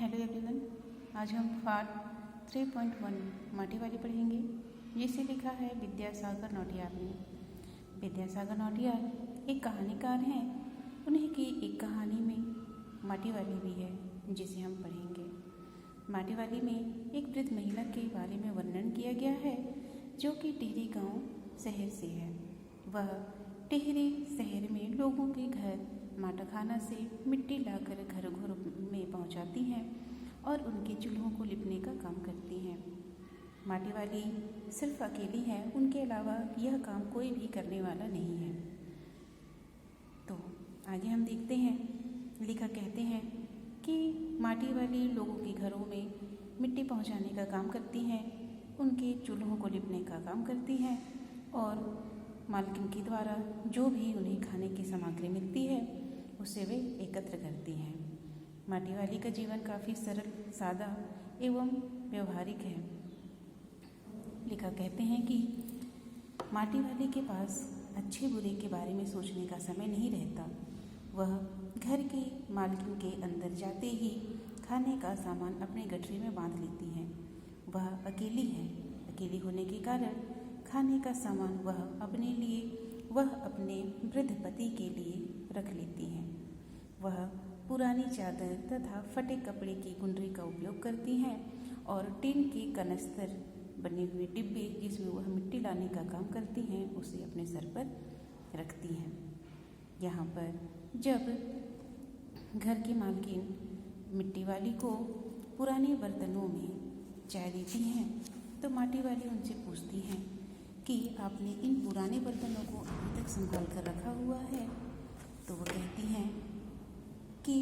Hello everyone, आज हम part 3.1 माटी वाली पढ़ेंगे, जिसे लिखा है विद्यासागर नौटियाल ने। विद्यासागर नौटियाल एक कहानीकार हैं। उन्हीं की एक कहानी में माटी वाली भी है, जिसे हम पढ़ेंगे। माटी वाली में एक वृद्ध महिला के बारे में वर्णन किया गया है, जो कि टिहरी गांव शहर से है। वह टिहरी शहर में लोगों के घर माटाखाना से मिट्टी लाकर घर घर में पहुंचाती हैं और उनके चूल्हों को लिपने का काम करती हैं। माटी वाली सिर्फ अकेली है, उनके अलावा यह काम कोई भी करने वाला नहीं है। तो आगे हम देखते हैं। लेखक कहते हैं कि माटी वाली लोगों के घरों में मिट्टी पहुंचाने का काम करती हैं, उनके चूल्हों को लिपने का काम करती हैं और मालकिन के द्वारा जो भी उन्हें खाने की सामग्री मिलती है उसे वे एकत्र करती हैं। माटी वाली का जीवन काफ़ी सरल, सादा एवं व्यवहारिक है। लेखक कहते हैं कि माटी वाली के पास अच्छे बुरे के बारे में सोचने का समय नहीं रहता। वह घर के मालकिन के अंदर जाते ही खाने का सामान अपने गठरी में बांध लेती हैं। वह अकेली है। अकेली होने के कारण खाने का सामान वह अपने वृद्ध पति के लिए रख लेती हैं। वह पुरानी चादर तथा फटे कपड़े की गुंडरी का उपयोग करती हैं और टीन के कनस्तर बने हुए डिब्बे जिसमें वह मिट्टी लाने का काम करती हैं उसे अपने सर पर रखती हैं। यहाँ पर जब घर की मालकिन मिट्टी वाली को पुराने बर्तनों में चाय देती हैं तो माटी वाली उनसे पूछती हैं कि आपने इन पुराने बर्तनों को अभी तक संभाल कर रखा हुआ है। तो वो कहती हैं कि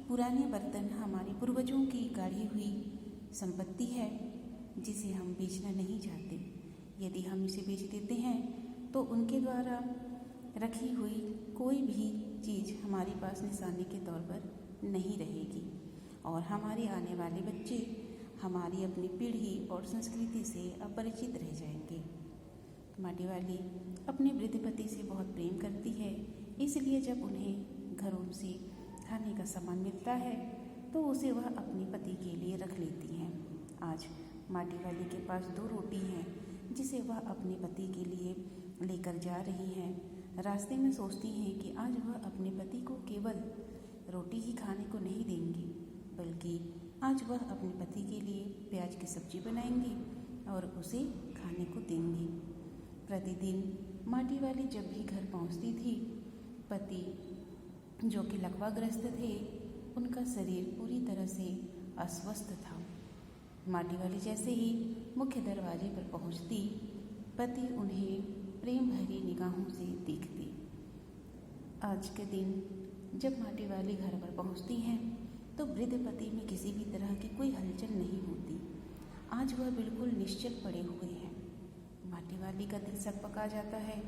पुराने बर्तन हमारे पूर्वजों की गाढ़ी हुई संपत्ति है, जिसे हम बेचना नहीं चाहते। यदि हम इसे बेच देते हैं तो उनके द्वारा रखी हुई कोई भी चीज़ हमारे पास निशानी के तौर पर नहीं रहेगी और हमारे आने वाले बच्चे हमारी अपनी पीढ़ी और संस्कृति से अपरिचित रह जाएंगे। माटी वाली अपने वृद्ध पति से बहुत प्रेम करती है, इसलिए जब उन्हें घरों से खाने का सामान मिलता है तो उसे वह अपने पति के लिए रख लेती हैं। आज माटी वाली के पास 2 रोटी हैं, जिसे वह अपने पति के लिए लेकर जा रही हैं। रास्ते में सोचती हैं कि आज वह अपने पति को केवल रोटी ही खाने को नहीं देंगी, बल्कि आज वह अपने पति के लिए प्याज की सब्जी बनाएंगी और उसे खाने को देंगी। प्रतिदिन माटी वाली जब भी घर पहुंचती थी, पति जो कि लकवाग्रस्त थे, उनका शरीर पूरी तरह से अस्वस्थ था। माटी वाली जैसे ही मुख्य दरवाजे पर पहुंचती, पति उन्हें प्रेम भरी निगाहों से देखते। आज के दिन जब माटी वाली घर पर पहुंचती हैं तो वृद्ध पति में किसी भी तरह की कोई हलचल नहीं होती। आज वह बिल्कुल निश्चल पड़े हुए हैं। माटी वाली का दिल सकपका जाता है।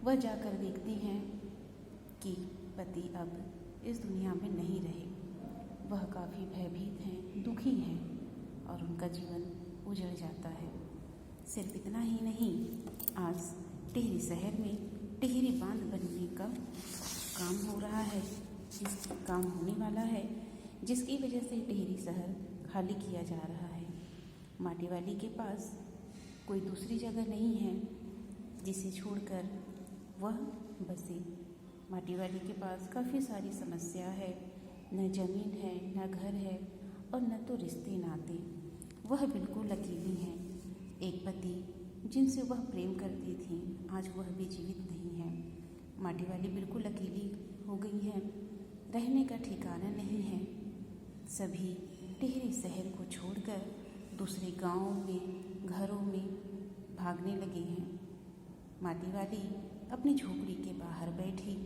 वह जाकर देखती हैं कि पति अब इस दुनिया में नहीं रहे। वह काफ़ी भयभीत हैं, दुखी हैं और उनका जीवन उजड़ जाता है। सिर्फ इतना ही नहीं, आज टिहरी शहर में टिहरी बांध बनने का काम हो रहा है, काम होने वाला है, जिसकी वजह से टिहरी शहर खाली किया जा रहा है। माटी वाली के पास कोई दूसरी जगह नहीं है जिसे छोड़कर वह बसे। माटी वाली के पास काफ़ी सारी समस्या है, न ज़मीन है, न घर है और न तो रिश्ते नाते। वह बिल्कुल अकेली हैं। एक पति जिनसे वह प्रेम करती थी, आज वह भी जीवित नहीं है। माटी वाली बिल्कुल अकेली हो गई है। रहने का ठिकाना नहीं है। सभी टिहरी शहर को छोड़कर दूसरे गांवों में, घरों में भागने लगे हैं। माटी वाली अपनी झोपड़ी के बाहर बैठी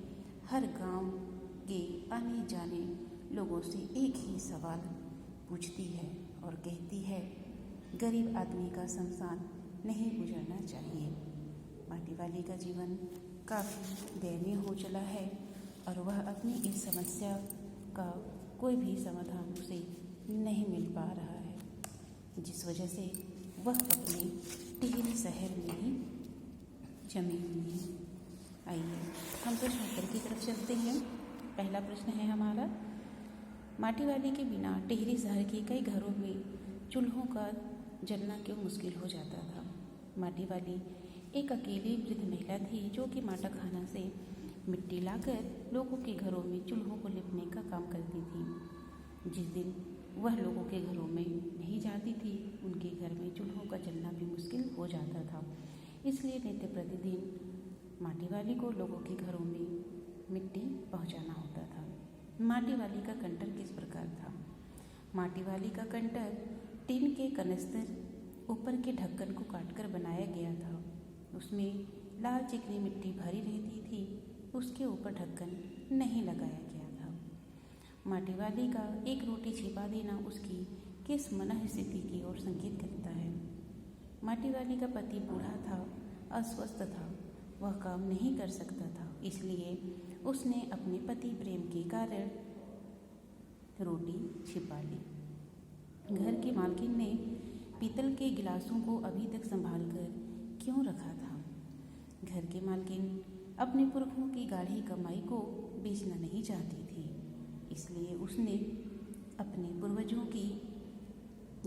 हर गांव के आने जाने लोगों से एक ही सवाल पूछती है और कहती है, गरीब आदमी का शमशान नहीं गुजरना चाहिए। माटी वाली का जीवन काफ़ी दयनीय हो चला है और वह अपनी इस समस्या का कोई भी समाधान उसे नहीं मिल पा रहा है, जिस वजह से वह अपने टिहरी शहर में ही जमी हुई है। आइए हम प्रश्न उत्तर की तरफ चलते हैं। पहला प्रश्न है हमारा, माटी वाली के बिना टिहरी शहर के कई घरों में चूल्हों का जलना क्यों मुश्किल हो जाता था। माटी वाली एक अकेली वृद्ध महिला थी जो कि माटा खाना से मिट्टी लाकर लोगों के घरों में चूल्हों को लिपने का काम करती थी। जिस दिन वह लोगों के घरों में नहीं जाती थी, उनके घर में चूल्हों का जलना भी मुश्किल हो जाता था। इसलिए नित्य प्रतिदिन माटी वाली को लोगों के घरों में मिट्टी पहुंचाना होता था। माटी वाली का कंटर किस प्रकार था? माटी वाली का कंटर टीन के कनस्तर ऊपर के ढक्कन को काटकर बनाया गया था। उसमें लाल चिकनी मिट्टी भरी रहती थी। उसके ऊपर ढक्कन नहीं लगाया गया था। माटी वाली का एक रोटी छिपा देना उसकी किस मनः स्थिति की ओर संकेत करता है। माटी वाली का पति बूढ़ा था, अस्वस्थ था, वह काम नहीं कर सकता था, इसलिए उसने अपने पति प्रेम के कारण रोटी छिपा ली। घर की मालकिन ने पीतल के गिलासों को अभी तक संभाल कर क्यों रखा था? घर की मालकिन अपने पुरखों की गाढ़ी कमाई को बेचना नहीं चाहती थी, इसलिए उसने अपने पूर्वजों की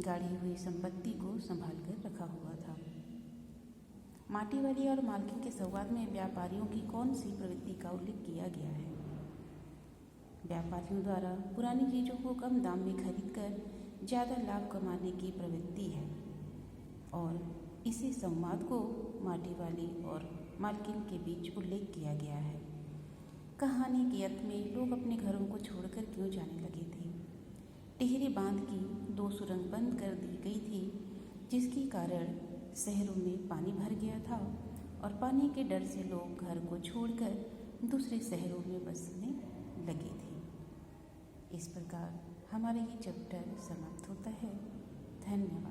गाढ़ी हुई संपत्ति को संभाल कर रखा हुआ था। माटी वाली और मालकिन के संवाद में व्यापारियों की कौन सी प्रवृत्ति का उल्लेख किया गया है? व्यापारियों द्वारा पुरानी चीज़ों को कम दाम में खरीदकर ज़्यादा लाभ कमाने की प्रवृत्ति है और इसी संवाद को माटी वाली और मालकिन के बीच उल्लेख किया गया है। कहानी के अंत में लोग अपने घरों को छोड़कर क्यों जाने लगे थे? टिहरी बांध की 2 सुरंग बंद कर दी गई थी, जिसके कारण शहरों में पानी भर गया था और पानी के डर से लोग घर को छोड़कर दूसरे शहरों में बसने लगे थे। इस प्रकार हमारा ये चैप्टर समाप्त होता है। धन्यवाद।